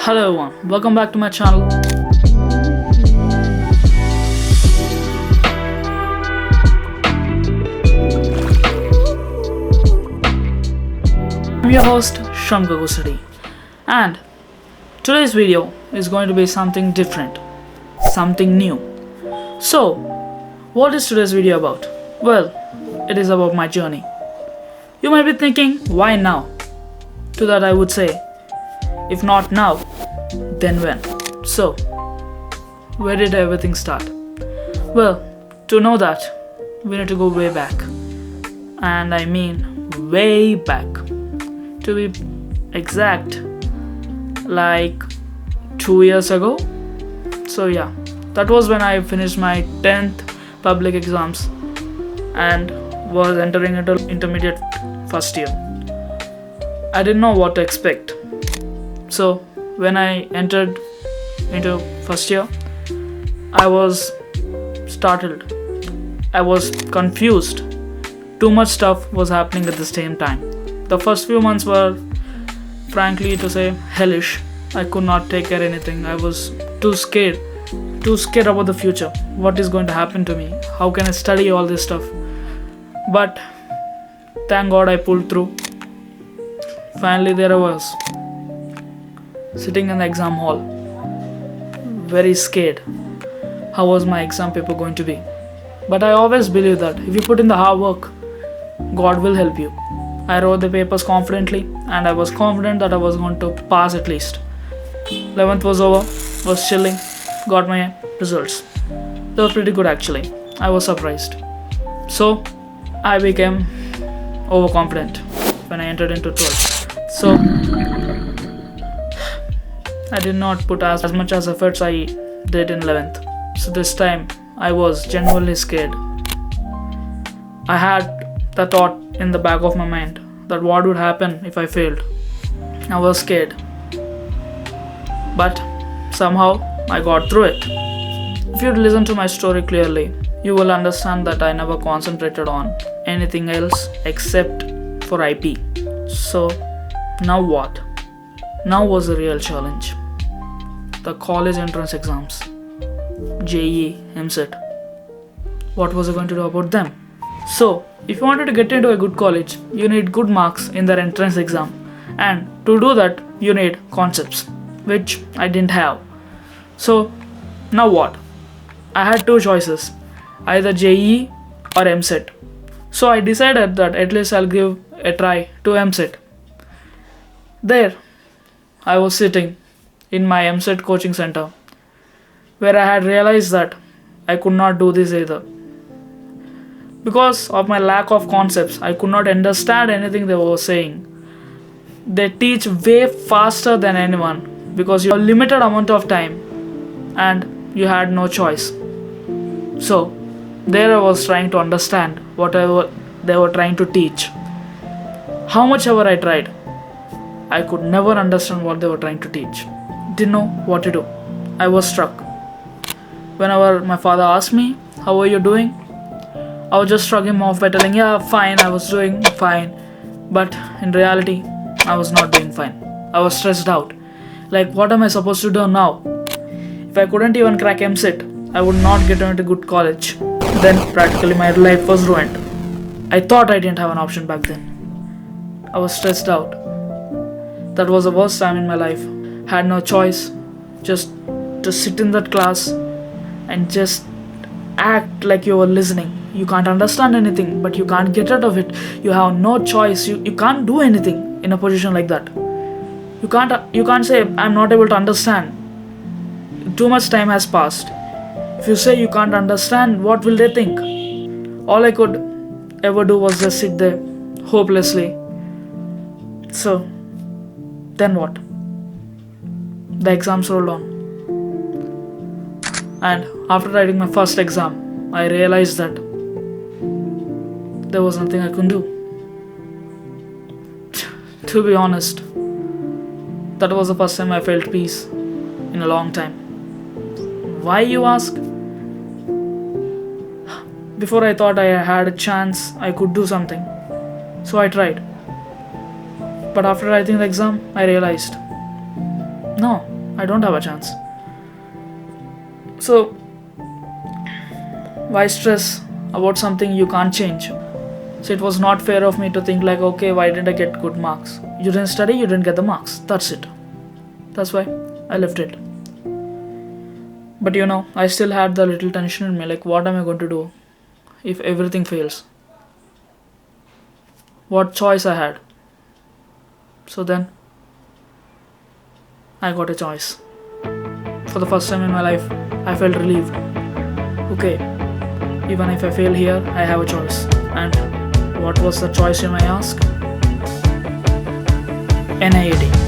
Hello everyone, welcome back to my channel. I'm your host Shankar Gusadi, and today's video is going to be something different, something new. So, what is today's video about? Well, it is about my journey. You might be thinking, why now? To that I would say, if not now, then when? So, where did everything start? Well, to know that, we need to go way back. And I mean way back. To be exact, like 2 years ago. So yeah, that was when I finished my 10th public exams and was entering into intermediate first year. I didn't know what to expect. So when I entered into first year, I was startled. I was confused. Too much stuff was happening at the same time. The first few months were, frankly to say, hellish. I could not take care of anything. I was too scared about the future. What is going to happen to me? How can I study all this stuff? But thank God I pulled through. Finally there I was, sitting in the exam hall, very scared. How was my exam paper going to be? But I always believe that if you put in the hard work, God will help you. I wrote the papers confidently and I was confident that I was going to pass at least. 11th was over, was chilling, got my results. They were pretty good actually. I was surprised. So I became overconfident when I entered into 12th. So I did not put as much as efforts I did in 11th. So this time I was genuinely scared. I had the thought in the back of my mind that what would happen if I failed. I was scared. But somehow I got through it. If you listen to my story clearly, you will understand that I never concentrated on anything else except for IP. So now what? Now was the real challenge. The college entrance exams. JEE, EAMCET. What was I going to do about them? So, if you wanted to get into a good college, you need good marks in their entrance exam. And to do that, you need concepts, which I didn't have. So, now what? I had two choices, either JEE or EAMCET. So I decided that at least I'll give a try to EAMCET. There, I was sitting in my EAMCET coaching center, where I had realized that I could not do this either. Because of my lack of concepts, I could not understand anything they were saying. They teach way faster than anyone because you have a limited amount of time and you had no choice. So, there I was trying to understand whatever they were trying to teach. How much ever I tried, I could never understand what they were trying to teach. Didn't know what to do. I was struck. Whenever my father asked me, how are you doing? I would just shrug him off by telling, yeah, fine, I was doing fine. But in reality, I was not doing fine. I was stressed out. Like, what am I supposed to do now? If I couldn't even crack EAMCET, I would not get into a good college. Then practically my life was ruined. I thought I didn't have an option back then. I was stressed out. That was the worst time in my life. Had no choice, just to sit in that class and just act like you were listening. You can't understand anything, but you can't get out of it. You have no choice. You can't do anything in a position like that. You can't say, I'm not able to understand. Too much time has passed. If you say you can't understand, what will they think? All I could ever do was just sit there, hopelessly. So, then what? The exams rolled on. And after writing my first exam, I realized that there was nothing I could do. To be honest, that was the first time I felt peace in a long time. Why, you ask? Before I thought I had a chance I could do something. So I tried. But after writing the exam, I realized, no, I don't have a chance. So why stress about something you can't change? So it was not fair of me to think like, okay, why didn't I get good marks? You didn't study, you didn't get the marks. That's it. That's why I left it. But I still had the little tension in me, like what am I going to do if everything fails? What choice I had? So then I got a choice. For the first time in my life, I felt relieved. Okay, even if I fail here, I have a choice. And what was the choice, you may ask? NIAT.